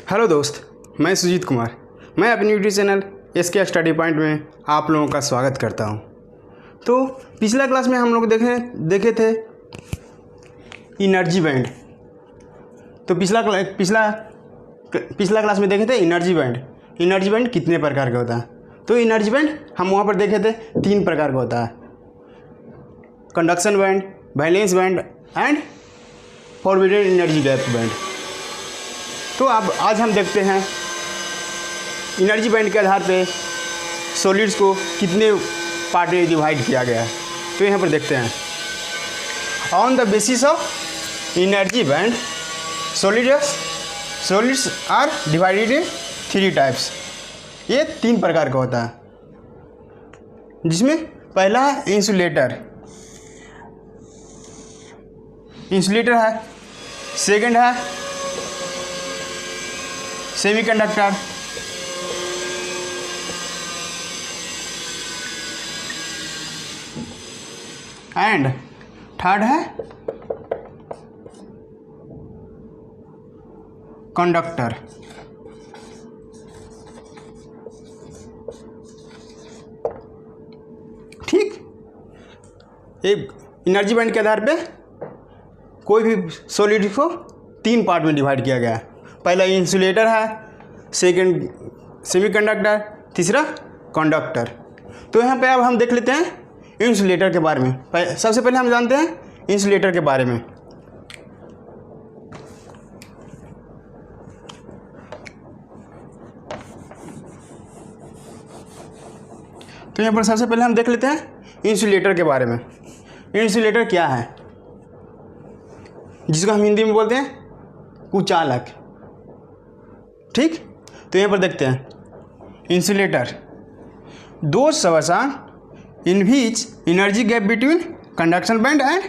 Hello दोस्त, मैं सुजीत कुमार। मैं अपने YouTube channel SK study point में आप लोगों का स्वागत करता हूं। तो पिछला क्लास में हम लोग देखे थे एनर्जी बैंड। तो पिछला क्लास में देखे थे एनर्जी बैंड। एनर्जी बैंड कितने प्रकार का होता है? तो एनर्जी बैंड हम वहाँ पर देखे थे 3 प्रकार का होता है: conduction band, valence band and forwarded energy gap band. तो अब आज हम देखते हैं एनर्जी बैंड के आधार पे सॉलिड्स को कितने पार्ट में डिवाइड किया गया है। तो यहाँ पर देखते हैं, on the basis of energy band solids are divided in 3 types. ये 3 प्रकार का होता है, जिसमें पहला है इंसुलेटर है, सेकंड है सेमीकंडक्टर, एंड थर्ड है कंडक्टर। ठीक, एक एनर्जी बैंड के आधार पे कोई भी सॉलिड को 3 पार्ट में डिवाइड किया गया है। पहला इंसुलेटर है, सेकंड सेमीकंडक्टर, तीसरा कंडक्टर। तो यहाँ पे अब हम देख लेते हैं इंसुलेटर के बारे में। सबसे पहले हम जानते हैं इंसुलेटर के बारे में। तो यहाँ पर सबसे पहले हम देख लेते हैं इंसुलेटर के बारे में। इंसुलेटर क्या है, जिसको हम हिंदी में बोलते हैं कुचालक। ठीक, तो यहाँ पर देखते हैं इंसुलेटर दो substance in which energy gap between conduction band and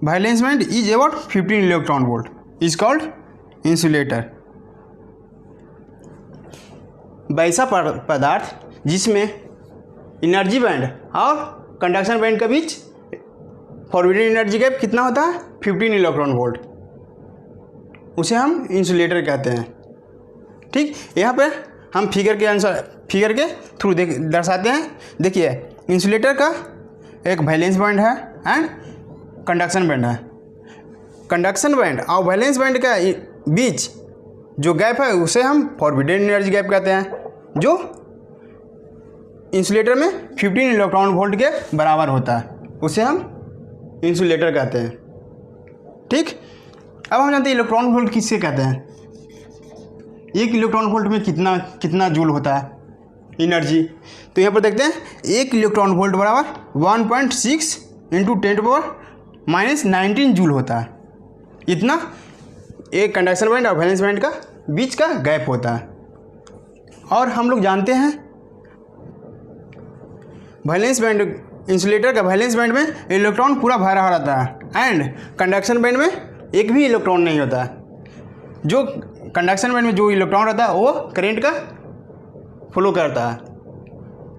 valence band is about 15 electron volt is called insulator. वैसा पदार्थ जिसमें एनर्जी बैंड और कंडक्शन बैंड के बीच फॉरवर्डेड एनर्जी गैप कितना होता है? 15 इलेक्ट्रॉन वोल्ट, उसे हम इंसुलेटर कहते हैं। ठीक, यहाँ पे हम फिगर के थ्रू दर्शाते हैं। देखिए, इंसुलेटर का एक वैलेंस बैंड है एंड कंडक्शन बैंड है। कंडक्शन बैंड और वैलेंस बैंड का बीच जो गैप है उसे हम फॉरवर्डेड एनर्जी गैप कहते हैं, जो इंसुलेटर में 15 इलेक्ट्रॉन वोल्ट के बराबर होता है, उसे हम इंसुलेटर कहते हैं। ठीक, अब हम जानते हैं इलेक्ट्रॉन वोल्ट किससे कहते हैं। 1 इलेक्ट्रॉन वोल्ट में कितना जूल होता है एनर्जी। तो यहाँ पर देखते हैं 1 इलेक्ट्रॉन वोल्ट बराबर 1.6 × 10⁻⁻19 जूल होता है। इतना एक कंडक्शन बैंड और वैलेंस बैंड का बीच का गैप होता है। और हम लोग जानते हैं वैलेंस बैंड, इंसुलेटर का वैलेंस बैंड में इलेक्ट्रॉन पूरा भरा रहता है एंड कंडक्शन बैंड में एक भी इलेक्ट्रॉन नहीं होता है। जो कंडक्शन बैंड में जो इलेक्ट्रॉन रहता है वो करंट का फ्लो करता है।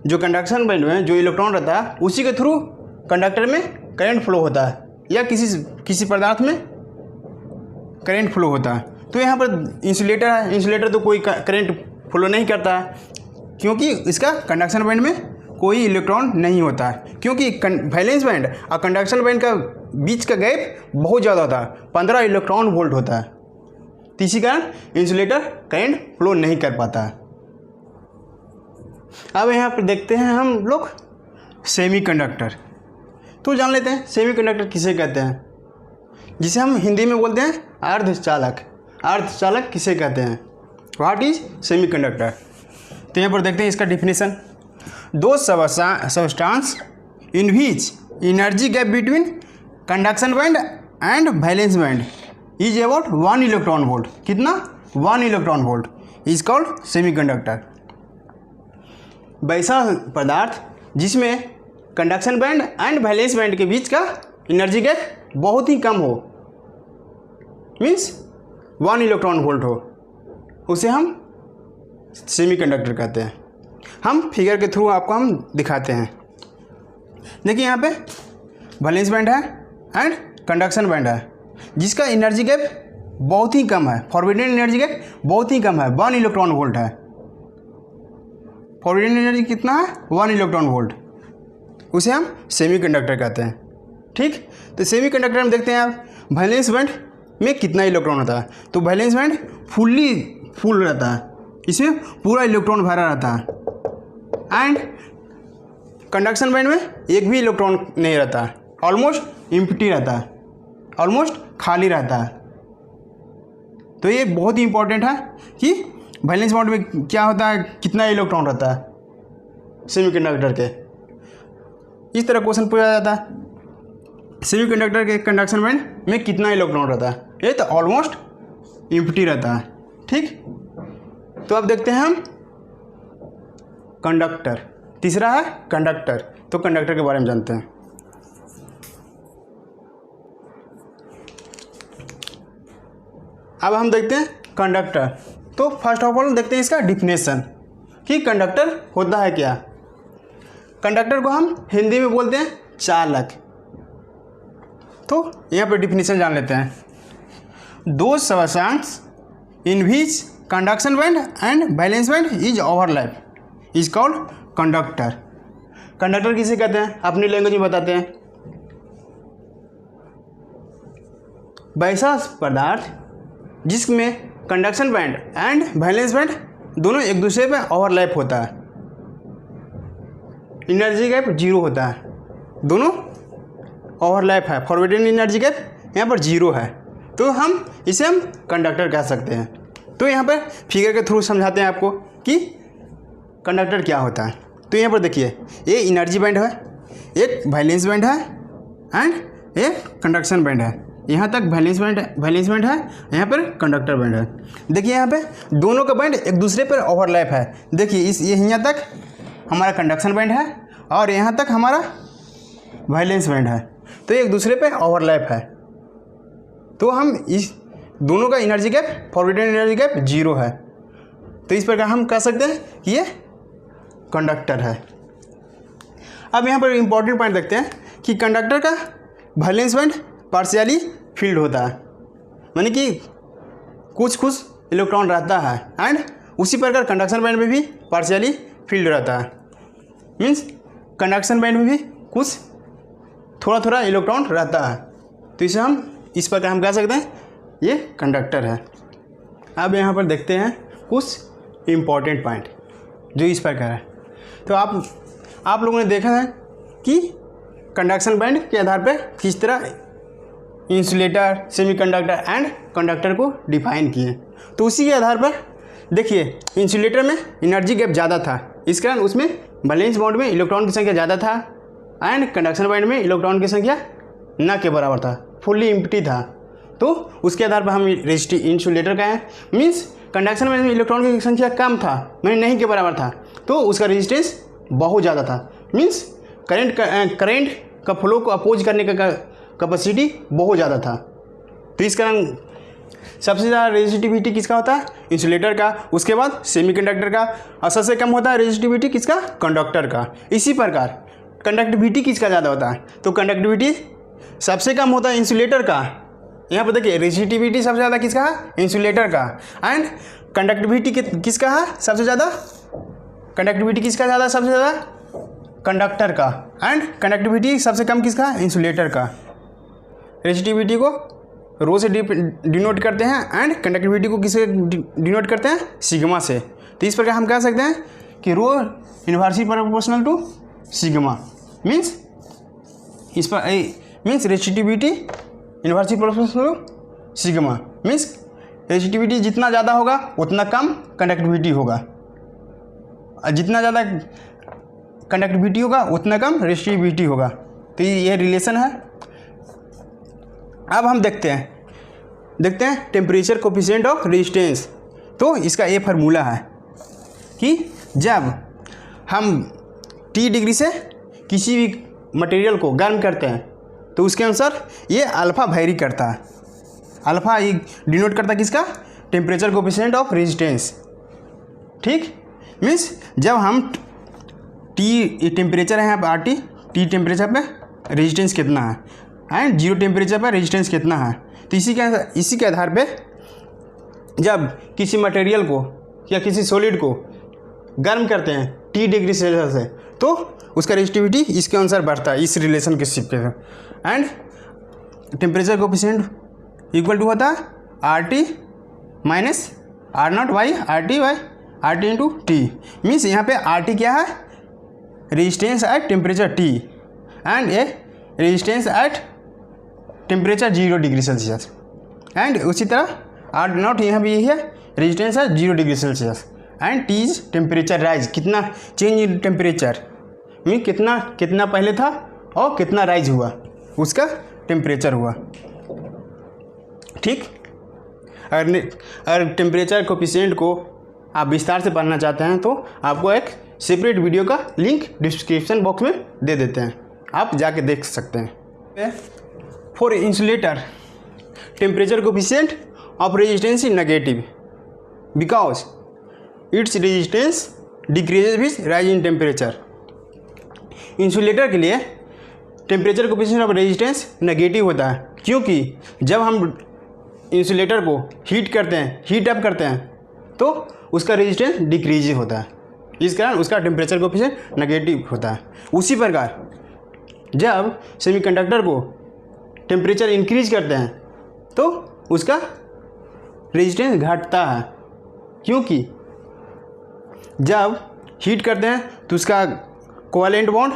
जो कंडक्शन बैंड में जो इलेक्ट्रॉन रहता है उसी के थ्रू कंडक्टर में करंट फ्लो होता है, या किसी पदार्थ में करंट फ्लो होता है। तो यहाँ पर इंसुलेटर है, इंसुलेटर तो कोई करंट फ्लो नहीं करता है, क्योंकि इसका कंडक्शन बैंड में कोई इलेक्ट्रॉन नहीं होता है, क्योंकि वैलेंस बैंड और कंडक्शन बैंड का बीच का गैप बहुत ज़्यादा होता है, 15 इलेक्ट्रॉन वोल्ट होता है। तो इसी कारण इंसुलेटर करंट फ्लो नहीं कर पाता है। अब यहाँ पर देखते हैं हम लोग सेमीकंडक्टर। तो जान लेते हैं सेमीकंडक्टर किसे कहते हैं, जिसे हम हिंदी में बोलते हैं अर्धचालक। अर्धचालक किसे कहते हैं? What is semiconductor? तो यहाँ पर देखते हैं इसका डिफिनेशन। दो substance in which energy gap between conduction band and valence band is about 1 electron volt. कितना? 1 electron volt is called semiconductor. वैसा पदार्थ जिसमें conduction band and valence band के बीच का एनर्जी गैप बहुत ही कम हो, मीन्स 1 इलेक्ट्रॉन वोल्ट हो, उसे हम सेमीकंडक्टर कहते हैं। हम फिगर के थ्रू आपको हम दिखाते हैं। देखिए यहाँ पे वैलेंस बैंड है एंड कंडक्शन बैंड है, जिसका एनर्जी गैप बहुत ही कम है, फॉरबिडन एनर्जी गैप बहुत ही कम है, 1 इलेक्ट्रॉन वोल्ट है। फॉरबिडन एनर्जी कितना है? 1 इलेक्ट्रॉन वोल्ट। उसे हम सेमीकंडक्टर कहते हैं। ठीक, तो सेमीकंडक्टर में देखते हैं आप वैलेंस बैंड में कितना इलेक्ट्रॉन होता है। तो वैलेंस बैंड फुल रहता है, इसमें पूरा इलेक्ट्रॉन भरा रहता है। एंड कंडक्शन बैंड में एक भी इलेक्ट्रॉन नहीं रहता है, ऑलमोस्ट एम्प्टी रहता है, ऑलमोस्ट खाली रहता है। तो ये बहुत ही इंपॉर्टेंट है कि वैलेंस बैंड में क्या होता है, कितना इलेक्ट्रॉन रहता है सेमीकंडक्टर के। इस तरह क्वेश्चन पूछा जाता है, सेमीकंडक्टर के कंडक्शन बैंड में कितना इलेक्ट्रॉन रहता है? ये तो ऑलमोस्ट एम्प्टी रहता है। ठीक, तो अब देखते हैं हम कंडक्टर। तीसरा है कंडक्टर। तो कंडक्टर के बारे में जानते हैं। अब हम देखते हैं कंडक्टर। तो फर्स्ट ऑफ ऑल देखते हैं इसका डिफिनेशन कि कंडक्टर होता है क्या। कंडक्टर को हम हिंदी में बोलते हैं चालक। तो यहाँ पर डिफिनेशन जान लेते हैं। दो substance in which conduction band and valence band is overlap is called conductor. Conductor किसे कहते हैं? अपनी लैंग्वेज में बताते हैं। वैसा पदार्थ जिसमें conduction band and valence band दोनों एक दूसरे पे ओवरलैप होता है, एनर्जी गैप जीरो होता है, दोनों ओवरलैप है, फॉरवर्डिंग एनर्जी गैप यहाँ पर जीरो है, तो हम इसे हम कंडक्टर कह सकते हैं। तो यहाँ पर फिगर के थ्रू समझाते हैं आपको कि कंडक्टर क्या होता है। तो यहाँ पर देखिए, ये एनर्जी बैंड है, एक वैलेंस बैंड है एंड एक कंडक्शन बैंड है। यहाँ तक वैलेंस बैंड है, यहाँ पर कंडक्टर बैंड है। देखिए यहाँ पे दोनों का बैंड एक दूसरे पर ओवरलैप है। देखिए ये यहाँ तक हमारा कंडक्शन बैंड है और यहाँ तक हमारा वैलेंस बैंड है, तो एक दूसरे पे ओवरलैप है। तो हम इस दोनों का energy gap, forward energy gap zero है। तो इस प्रकार हम कह सकते हैं कि ये कंडक्टर है। अब यहाँ पर इंपॉर्टेंट पॉइंट देखते हैं कि कंडक्टर का वैलेंस बैंड पार्शियली फील्ड होता है, यानी कि कुछ इलेक्ट्रॉन रहता है, एंड उसी प्रकार कंडक्शन बैंड में भी पार्शियली फील्ड रहता है। मीन्स कंडक्शन बैंड में भी कुछ थोड़ा इलेक्ट्रॉन रहता है। तो इसे हम इस प्रकार हम कह सकते हैं ये कंडक्टर है। अब यहाँ पर देखते हैं कुछ इम्पॉर्टेंट पॉइंट जो इस प्रकार है। तो आप लोगों ने देखा है कि कंडक्शन बैंड के आधार पर किस तरह इंसुलेटर, सेमीकंडक्टर एंड कंडक्टर को डिफाइन किए। तो उसी के आधार पर देखिए, इंसुलेटर में एनर्जी गैप ज़्यादा था, इस कारण उसमें वैलेंस बॉन्ड में इलेक्ट्रॉन की संख्या ज़्यादा था एंड कंडक्शन बैंड में इलेक्ट्रॉन की संख्या न के बराबर था, फुल्ली एम्प्टी था। तो उसके आधार पर हम इंसुलेटर का है। मीन्स कंडक्शन बैंड में इलेक्ट्रॉन की संख्या कम था, मैंने नहीं के बराबर था, तो उसका रेजिस्टेंस बहुत ज़्यादा था। मीन्स करेंट का फ्लो को अपोज करने का कैपेसिटी बहुत ज़्यादा था। तो इस कारण सबसे ज़्यादा रेजिस्टिविटी किसका होता है? इंसुलेटर का। उसके बाद सेमीकंडक्टर का। और सबसे कम होता है रेजिस्टिविटी किसका? कंडक्टर का। इसी प्रकार कंडक्टिविटी किसका ज़्यादा होता है? तो कंडक्टिविटी सबसे कम होता है इंसुलेटर का। यहाँ पर देखिए, रेजिस्टिविटी सबसे ज़्यादा किसका है? इंसुलेटर का। एंड कंडक्टिविटी किसका है सबसे ज़्यादा? कंडक्टिविटी किसका ज़्यादा सबसे ज़्यादा? कंडक्टर का। एंड कंडक्टिविटी सबसे कम किसका? इंसुलेटर का। रेजिस्टिविटी को रो से डिनोट करते हैं एंड कंडक्टिविटी को किससे डिनोट करते हैं? सिग्मा से। तो इस प्रकार हम कह सकते हैं कि rho inversely proportional to sigma. Means इस पर means resistivity inversely proportional to sigma. Means resistivity जितना ज़्यादा होगा उतना कम कंडक्टिविटी होगा, और जितना ज़्यादा कंडक्टिविटी होगा उतना कम रेजिस्टिविटी होगा। तो ये रिलेशन है। अब हम देखते हैं टेम्परेचर कोफिशिएंट ऑफ रेजिस्टेंस। तो इसका ये फार्मूला है कि जब हम T डिग्री से किसी भी मटेरियल को गर्म करते हैं तो उसके अनुसार ये अल्फ़ा वेरी करता है। अल्फ़ा ये डिनोट करता है किसका? Temperature coefficient of resistance. ठीक, मीन्स जब हम T टेम्परेचर है यहाँ पर RT, T टेम्परेचर पे रेजिस्टेंस कितना है एंड 0 टेम्परेचर पर रेजिस्टेंस कितना है। तो इसी के आधार पे जब किसी मटेरियल को या किसी सॉलिड को गर्म करते हैं T डिग्री सेल्सियस से, तो उसका रेजिस्टिविटी इसके अनुसार बढ़ता है, इस रिलेशन के शिप के साथ। And temperature coefficient equal to होता है RT minus R0 by RT into T। Means यहाँ पे RT क्या है, resistance at temperature T and a resistance at temperature 0 degree Celsius. And उसी तरह R0 यहाँ भी यही है, रेजिस्टेंस है 0 degree Celsius. And T is temperature rise, कितना चेंज इन टेम्परेचर, मीन कितना पहले था और कितना राइज हुआ, उसका टेम्परेचर हुआ। ठीक, अगर टेम्परेचर कोफिशिएंट को आप विस्तार से पढ़ना चाहते हैं तो आपको एक सेपरेट वीडियो का लिंक डिस्क्रिप्शन बॉक्स में दे देते हैं, आप जाके देख सकते हैं। For insulator temperature coefficient of resistance is negative because its resistance decreases with rise in temperature. Insulator के लिए temperature coefficient of resistance negative होता है, क्योंकि जब हम इंसुलेटर को हीट अप करते हैं तो उसका रेजिस्टेंस डिक्रीज होता है, इस कारण उसका टेम्परेचर कोफिशिएंट नेगेटिव होता है। उसी प्रकार जब सेमीकंडक्टर को टेम्परेचर इंक्रीज करते हैं तो उसका रेजिस्टेंस घटता है, क्योंकि जब हीट करते हैं तो उसका कोवैलेंट बॉन्ड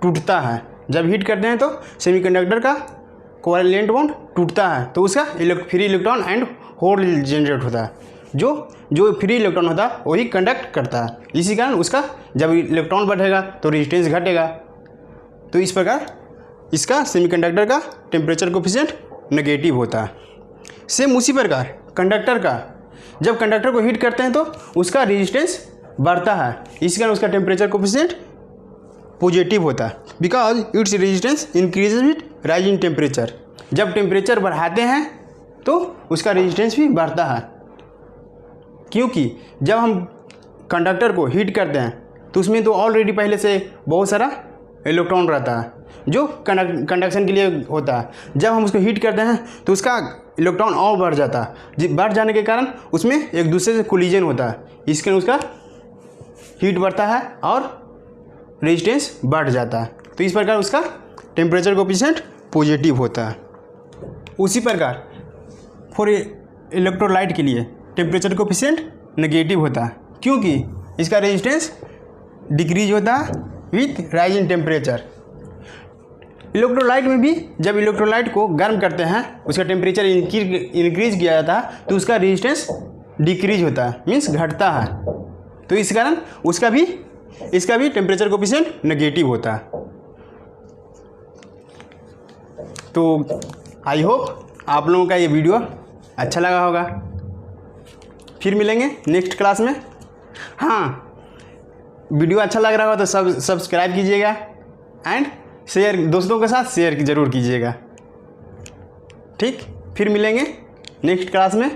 टूटता है। जब हीट करते हैं तो सेमीकंडक्टर का कोवैलेंट बॉन्ड टूटता है, तो उसका free electron and hole generate होता है। जो फ्री इलेक्ट्रॉन होता है वही कंडक्ट करता है, इसी कारण उसका जब इलेक्ट्रॉन बढ़ेगा तो रेजिस्टेंस घटेगा। तो इस प्रकार इसका सेमीकंडक्टर का टेम्परेचर कोफिशिएंट नेगेटिव होता है। सेम उसी प्रकार कंडक्टर का, जब कंडक्टर को हीट करते हैं तो उसका रेजिस्टेंस बढ़ता है, इसी कारण उसका टेम्परेचर कोफिशिएंट पॉजिटिव होता है, because its resistance increases with rise in temperature. जब टेम्परेचर बढ़ाते हैं तो उसका रेजिस्टेंस भी बढ़ता है, क्योंकि जब हम कंडक्टर को हीट करते हैं तो उसमें तो ऑलरेडी पहले से बहुत सारा इलेक्ट्रॉन रहता है जो कंडक्शन के लिए होता है। जब हम उसको हीट करते हैं तो उसका इलेक्ट्रॉन और बढ़ जाता है, बढ़ जाने के कारण उसमें एक दूसरे से कोलिजन होता है, इसके उसका हीट बढ़ता है और रेजिस्टेंस बढ़ जाता है। तो इस प्रकार उसका टेम्परेचर कोफिशिएंट पॉजिटिव होता है। उसी प्रकार फॉर इलेक्ट्रोलाइट के लिए टेम्परेचर कोफिशिएंट नेगेटिव होता है, क्योंकि इसका रेजिस्टेंस डिक्रीज होता है with rise in temperature. Electrolyte में भी जब इलेक्ट्रोलाइट को गर्म करते हैं उसका टेम्परेचर इंक्रीज किया जाता है तो उसका रेजिस्टेंस डिक्रीज होता है, मीन्स घटता है। तो इस कारण इसका भी टेम्परेचर कोफिशिएंट नेगेटिव होता है। तो आई होप आप लोगों का ये वीडियो अच्छा लगा होगा। फिर मिलेंगे नेक्स्ट क्लास में। हाँ, वीडियो अच्छा लग रहा हो तो सब्सक्राइब कीजिएगा एंड शेयर दोस्तों के साथ शेयर ज़रूर कीजिएगा। ठीक, फिर मिलेंगे नेक्स्ट क्लास में।